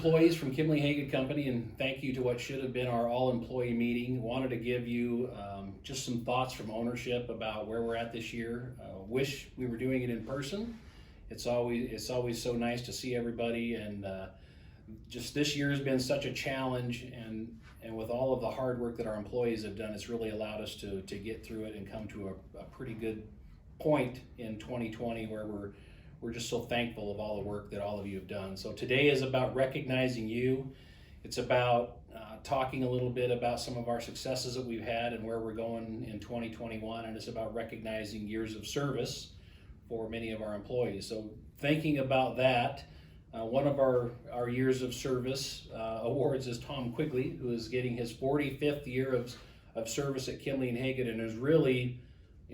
employees from Kiemle Hagood Company, and thank you to what should have been our all-employee meeting. Wanted to give you just some thoughts from ownership about where we're at this year. Wish we were doing it in person. It's always so nice to see everybody, and just this year has been such a challenge, and with all of the hard work that our employees have done, it's really allowed us to get through it and come to a pretty good point in 2020 where we're just so thankful of all the work that all of you have done. So today is about recognizing you. It's about talking a little bit about some of our successes that we've had and where we're going in 2021, and it's about recognizing years of service for many of our employees. So thinking about that, one of our years of service awards is Tom Quigley, who is getting his 45th year of service at Kiemle and Hagood, and has really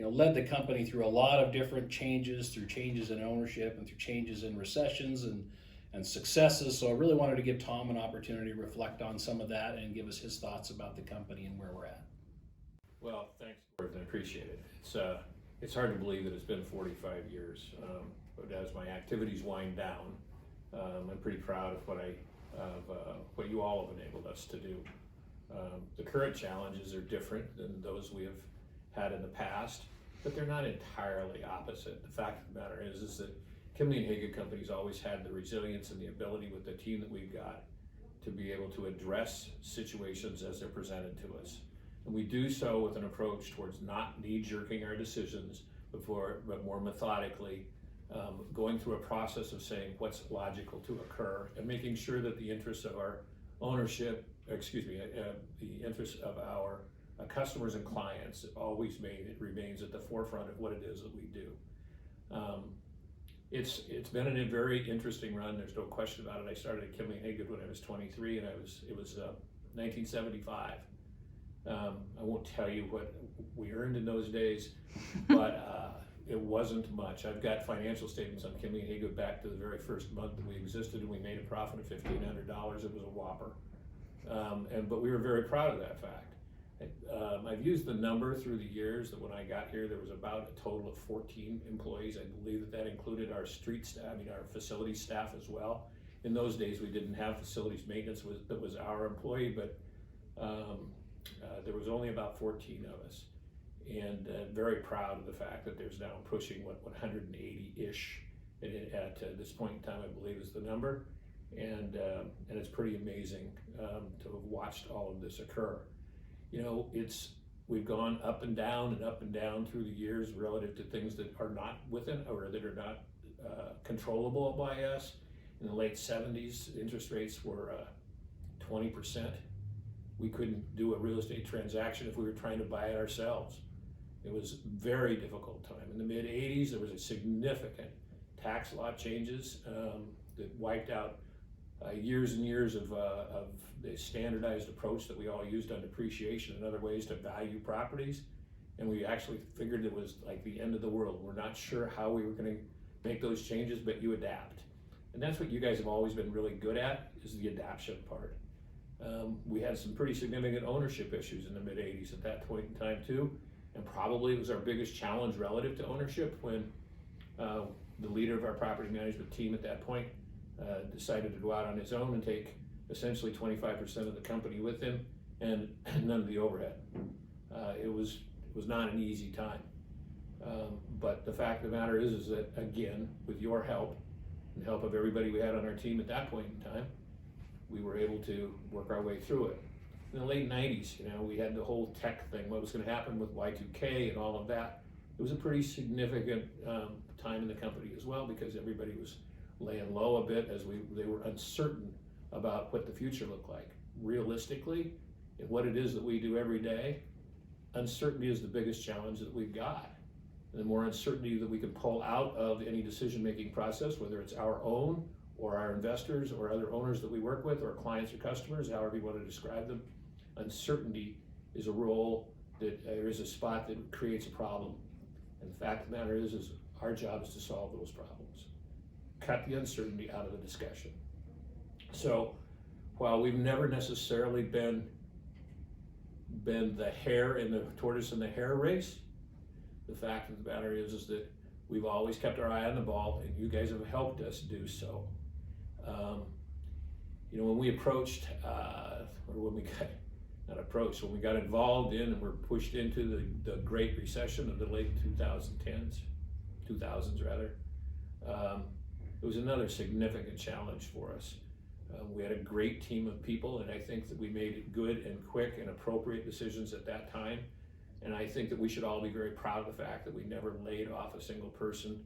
led the company through a lot of different changes, through changes in ownership and through changes in recessions and successes. So I really wanted to give Tom an opportunity to reflect on some of that and give us his thoughts about the company and where we're at. Well, thanks, Gordon. I appreciate it. It's hard to believe that it's been 45 years, but as my activities wind down, I'm pretty proud of what you all have enabled us to do. The current challenges are different than those we have had in the past, but they're not entirely opposite. The fact of the matter is that Kiemle and Hagood Company's always had the resilience and the ability with the team that we've got to be able to address situations as they're presented to us. And we do so with an approach towards not knee-jerking our decisions, but more methodically going through a process of saying what's logical to occur and making sure that the interests of our the interests of our customers and clients remains at the forefront of what it is that we do. It's been a very interesting run. There's no question about it. I started at Kiemle and Hagood when I was 23, and it was 1975. I won't tell you what we earned in those days, but it wasn't much. I've got financial statements on Kiemle and Hagood back to the very first month that we existed, and we made a profit of $1,500. It was a whopper, but we were very proud of that fact. I've used the number through the years that when I got here, there was about a total of 14 employees. I believe that included our our facility staff as well. In those days, we didn't have facilities maintenance that was our employee, but there was only about 14 of us. And very proud of the fact that there's now pushing 180-ish at this point in time, I believe is the number. And it's pretty amazing to have watched all of this occur. We've gone up and down through the years relative to things that are not within or that are not controllable by us. In the late 70s, interest rates were 20%. We couldn't do a real estate transaction if we were trying to buy it ourselves. It was a very difficult time. In the mid 80s, there was a significant tax law changes that wiped out years and years of the standardized approach that we all used on depreciation and other ways to value properties. And we actually figured it was like the end of the world. We're not sure how we were going to make those changes, but you adapt. And that's what you guys have always been really good at, is the adaption part. We had some pretty significant ownership issues in the mid 80s at that point in time too. And probably it was our biggest challenge relative to ownership when the leader of our property management team at that point decided to go out on his own and take essentially 25% of the company with him and none of the overhead. It was not an easy time. But the fact of the matter is that, again, with your help and help of everybody we had on our team at that point in time, we were able to work our way through it. In the late 90s, we had the whole tech thing, what was going to happen with Y2K and all of that. It was a pretty significant time in the company as well, because everybody was laying low a bit as they were uncertain about what the future looked like. Realistically, in what it is that we do every day, uncertainty is the biggest challenge that we've got. And the more uncertainty that we can pull out of any decision-making process, whether it's our own or our investors or other owners that we work with or clients or customers, however you want to describe them, uncertainty is a spot that creates a problem. And the fact of the matter is our job is to solve those problems. Cut the uncertainty out of the discussion. So while we've never necessarily been the hare in the tortoise and the hare race, the fact of the matter is that we've always kept our eye on the ball, and you guys have helped us do so. when we approached, or when we got, not approached, when we got involved in and were pushed into the Great Recession of the late 2000s rather, it was another significant challenge for us. We had a great team of people, and I think that we made good and quick and appropriate decisions at that time. And I think that we should all be very proud of the fact that we never laid off a single person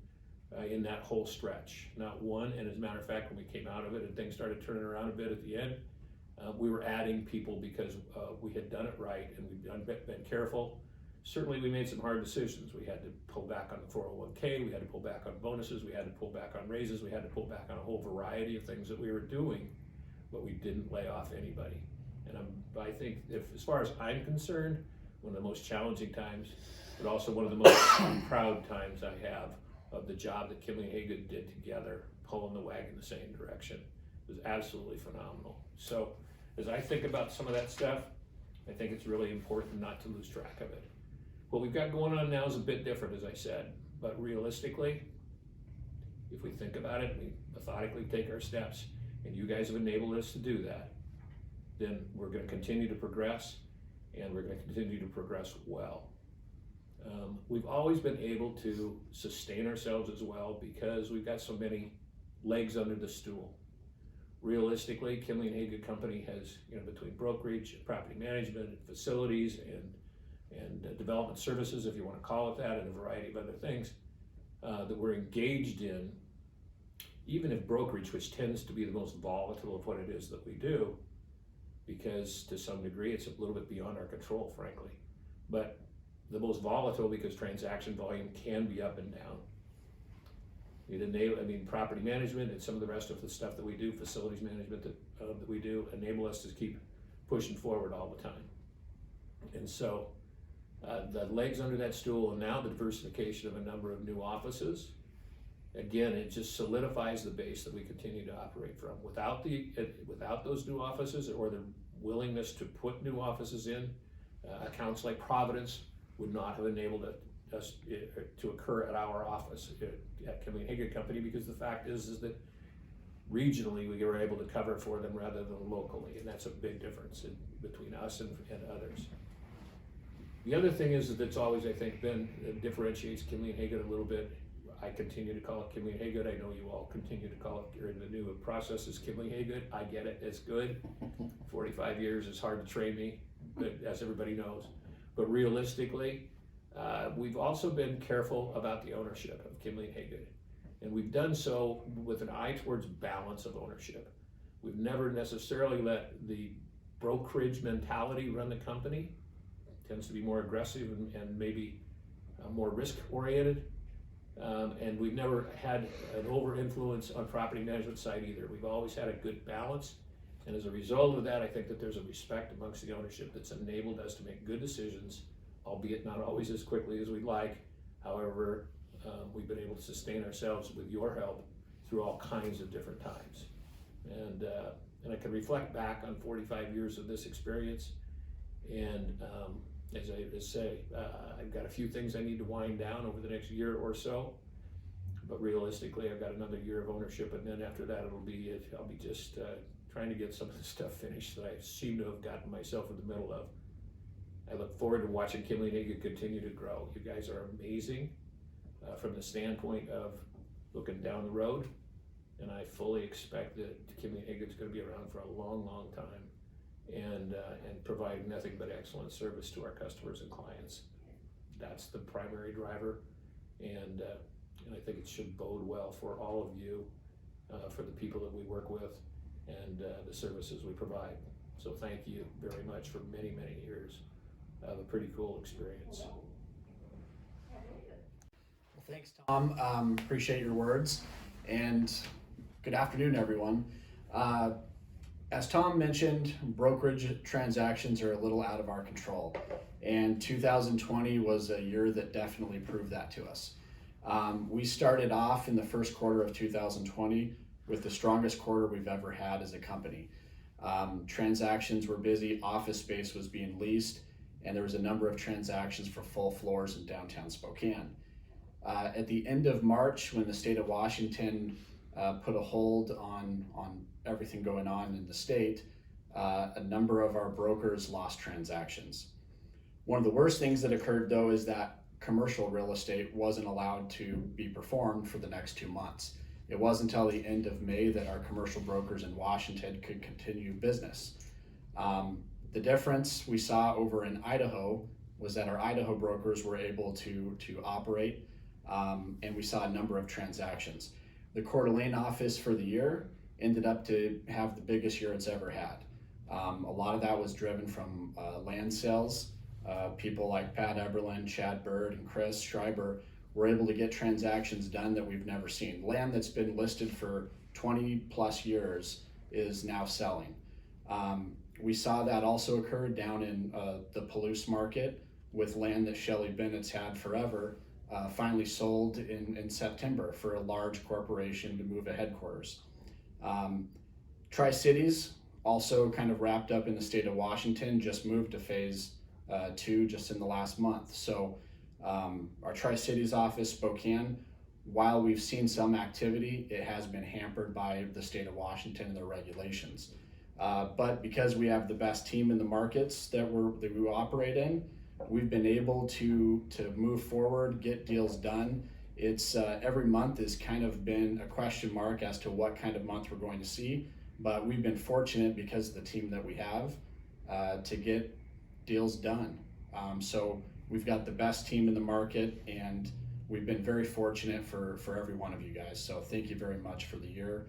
in that whole stretch, not one. And as a matter of fact, when we came out of it and things started turning around a bit at the end, we were adding people because we had done it right and we'd been careful. Certainly we made some hard decisions. We had to pull back on the 401k, we had to pull back on bonuses, we had to pull back on raises, we had to pull back on a whole variety of things that we were doing, but we didn't lay off anybody. And I think, as far as I'm concerned, one of the most challenging times, but also one of the most proud times I have of the job that Kiemle and Hagood did together, pulling the wagon the same direction. It was absolutely phenomenal. So as I think about some of that stuff, I think it's really important not to lose track of it. What we've got going on now is a bit different, as I said, but realistically, if we think about it, we methodically take our steps, and you guys have enabled us to do that, then we're going to continue to progress, and we're going to continue to progress well. We've always been able to sustain ourselves as well because we've got so many legs under the stool. Realistically, Kiemle and Hagood Company has, between brokerage, property management, and facilities, and development services, if you want to call it that, and a variety of other things that we're engaged in. Even if brokerage, which tends to be the most volatile of what it is that we do, because to some degree it's a little bit beyond our control, frankly, but the most volatile because transaction volume can be up and down. Property management and some of the rest of the stuff that we do, facilities management that we do, enable us to keep pushing forward all the time. And so the legs under that stool, and now the diversification of a number of new offices, again, it just solidifies the base that we continue to operate from. Without those new offices, or the willingness to put new offices in, accounts like Providence would not have enabled us to occur at our office at Kiemle and Hagood Company, because the fact is that regionally we were able to cover for them rather than locally, and that's a big difference between us and others. The other thing is that it's always, I think, differentiates Kiemle and Hagood a little bit. I continue to call it Kiemle and Hagood. I know you all continue to call it, the new process is Kiemle and Hagood. I get it, it's good. 45 years is hard to train me, but as everybody knows. But realistically, we've also been careful about the ownership of Kiemle and Hagood. And we've done so with an eye towards balance of ownership. We've never necessarily let the brokerage mentality run the company. It tends to be more aggressive and maybe more risk oriented. And we've never had an over influence on property management side either. We've always had a good balance. And as a result of that, I think that there's a respect amongst the ownership that's enabled us to make good decisions, albeit not always as quickly as we'd like. However, we've been able to sustain ourselves with your help through all kinds of different times. And I can reflect back on 45 years of this experience. And as I say, I've got a few things I need to wind down over the next year or so. But realistically, I've got another year of ownership, and then after that, I'll be just trying to get some of the stuff finished that I seem to have gotten myself in the middle of. I look forward to watching Kiemle and Hagood continue to grow. You guys are amazing from the standpoint of looking down the road, and I fully expect that Kiemle and Hagood's going to be around for a long, long time, and provide nothing but excellent service to our customers and clients. That's the primary driver, and I think it should bode well for all of you, for the people that we work with, and the services we provide. So thank you very much for many, many years of a pretty cool experience. Well, thanks, Tom. Appreciate your words, and good afternoon, everyone. As Tom mentioned, brokerage transactions are a little out of our control, and 2020 was a year that definitely proved that to us. We started off in the first quarter of 2020 with the strongest quarter we've ever had as a company. Transactions were busy, office space was being leased, and there was a number of transactions for full floors in downtown Spokane. At the end of March, when the state of Washington put a hold on everything going on in the state, a number of our brokers lost transactions. One of the worst things that occurred, though, is that commercial real estate wasn't allowed to be performed for the next 2 months. It wasn't until the end of May that our commercial brokers in Washington could continue business. The difference we saw over in Idaho was that our Idaho brokers were able to operate, and we saw a number of transactions. The Coeur d'Alene office for the year ended up to have the biggest year it's ever had. A lot of that was driven from land sales. People like Pat Eberlin, Chad Bird, and Chris Schreiber were able to get transactions done that we've never seen. Land that's been listed for 20 plus years is now selling. We saw that also occur down in the Palouse market with land that Shelley Bennett's had forever, finally sold in September for a large corporation to move a headquarters. Tri-Cities also kind of wrapped up in the state of Washington, just moved to phase 2 just in the last month. So our Tri-Cities office, Spokane, while we've seen some activity, it has been hampered by the state of Washington and their regulations. But because we have the best team in the markets that we operate in, we've been able to move forward, get deals done. It's every month has kind of been a question mark as to what kind of month we're going to see, but we've been fortunate because of the team that we have to get deals done. So we've got the best team in the market, and we've been very fortunate for every one of you guys. So thank you very much for the year.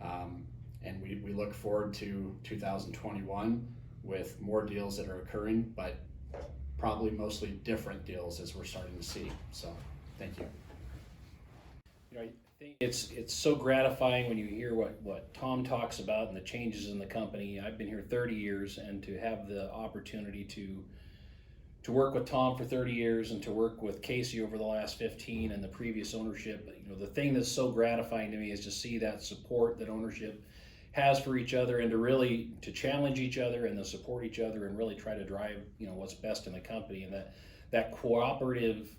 And we look forward to 2021 with more deals that are occurring, but probably mostly different deals as we're starting to see. So thank you. I think it's so gratifying when you hear what Tom talks about and the changes in the company. I've been here 30 years, and to have the opportunity to work with Tom for 30 years and to work with Casey over the last 15 and the previous ownership, the thing that's so gratifying to me is to see that support that ownership has for each other, and to challenge each other and to support each other and really try to drive what's best in the company. And that cooperative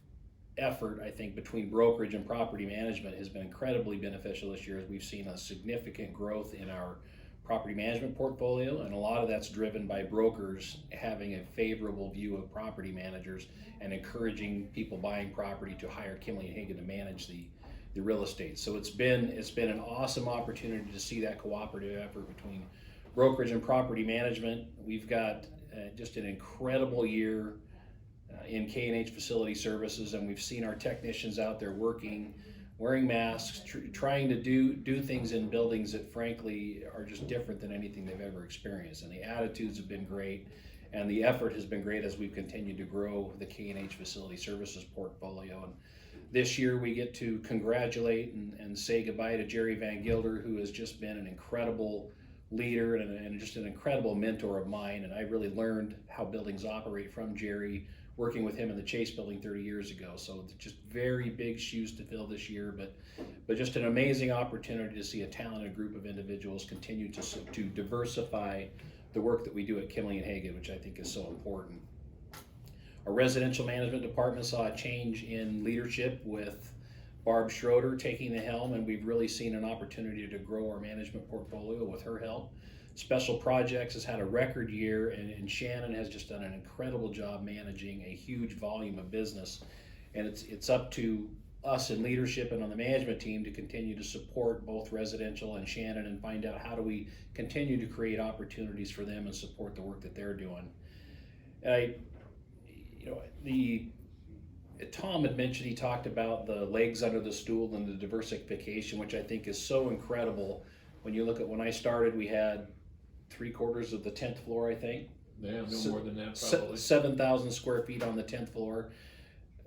effort, I think, between brokerage and property management has been incredibly beneficial this year, as we've seen a significant growth in our property management portfolio, and a lot of that's driven by brokers having a favorable view of property managers and encouraging people buying property to hire Kiemle and Hagood to manage the real estate. So it's been an awesome opportunity to see that cooperative effort between brokerage and property management. We've got just an incredible year in K&H Facility Services, and we've seen our technicians out there working, wearing masks, trying to do things in buildings that frankly are just different than anything they've ever experienced. And the attitudes have been great, and the effort has been great as we've continued to grow the K&H Facility Services portfolio. And this year we get to congratulate and say goodbye to Jerry Van Gilder, who has just been an incredible leader and just an incredible mentor of mine. And I really learned how buildings operate from Jerry, working with him in the Chase building 30 years ago. So just very big shoes to fill this year, but just an amazing opportunity to see a talented group of individuals continue to diversify the work that we do at Kiemle and Hagood, which I think is so important. Our residential management department saw a change in leadership with Barb Schroeder taking the helm, and we've really seen an opportunity to grow our management portfolio with her help. Special Projects has had a record year, and Shannon has just done an incredible job managing a huge volume of business. And it's up to us in leadership and on the management team to continue to support both residential and Shannon and find out how do we continue to create opportunities for them and support the work that they're doing. Tom had mentioned, he talked about the legs under the stool and the diversification, which I think is so incredible. When you look at when I started, we had 3/4 of the 10th floor, I think. Yeah, no more than that probably. 7,000 square feet on the 10th floor.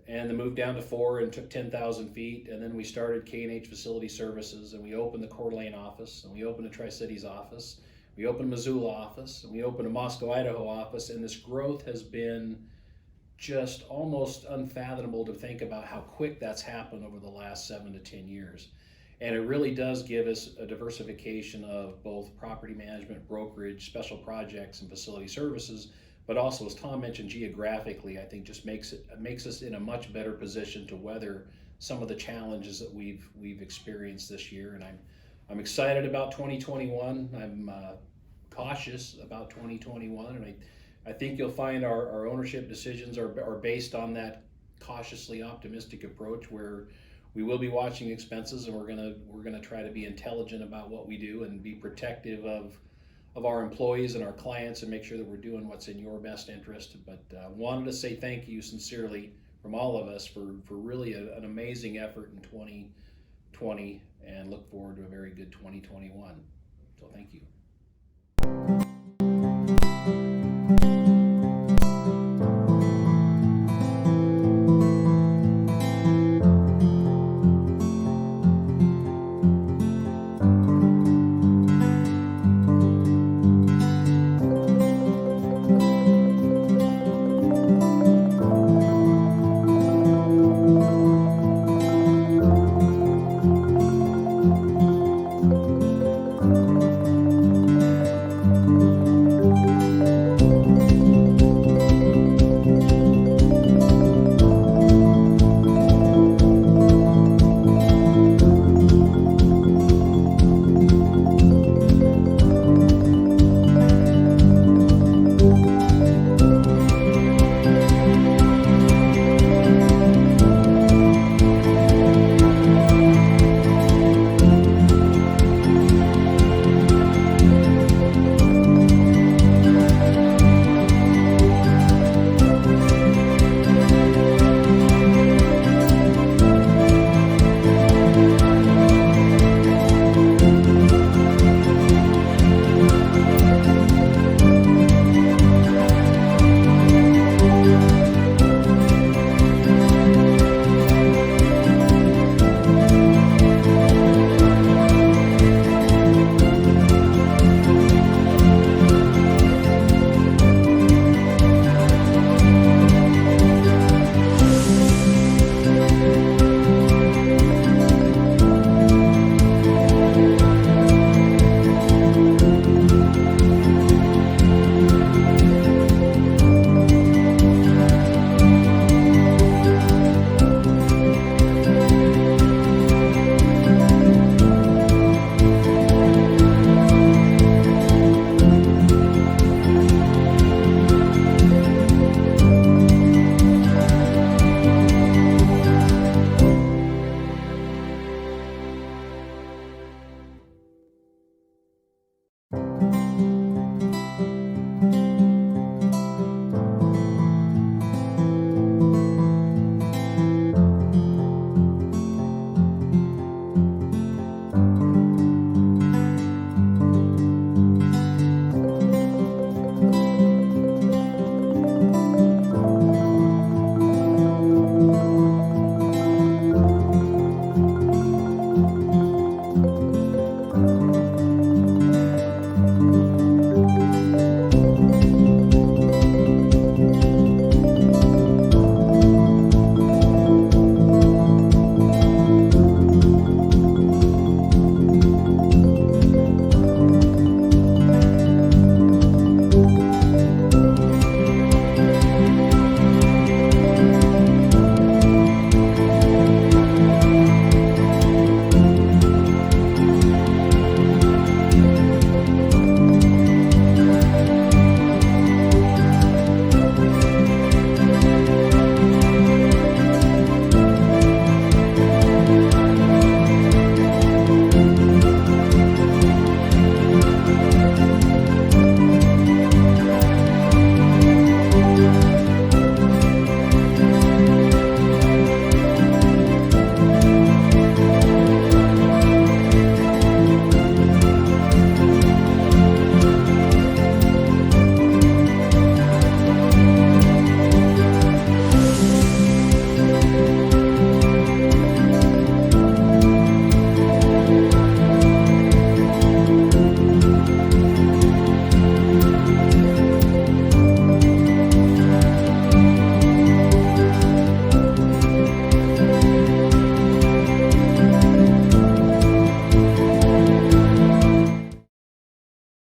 And then moved down to 4 and took 10,000 feet. And then we started K&H Facility Services, and we opened the Coeur d'Alene office, and we opened a Tri-Cities office. We opened a Missoula office, and we opened a Moscow, Idaho office. And this growth has been just almost unfathomable to think about how quick that's happened over the last 7 to 10 years. And it really does give us a diversification of both property management, brokerage, special projects, and facility services, but also, as Tom mentioned, geographically, I think just makes us in a much better position to weather some of the challenges that we've experienced this year. And I'm excited about 2021. I'm cautious about 2021, and I think you'll find our ownership decisions are based on that cautiously optimistic approach, where we will be watching expenses, and we're gonna try to be intelligent about what we do and be protective of our employees and our clients, and make sure that we're doing what's in your best interest. But wanted to say thank you sincerely from all of us for really an amazing effort in 2020, and look forward to a very good 2021. So thank you.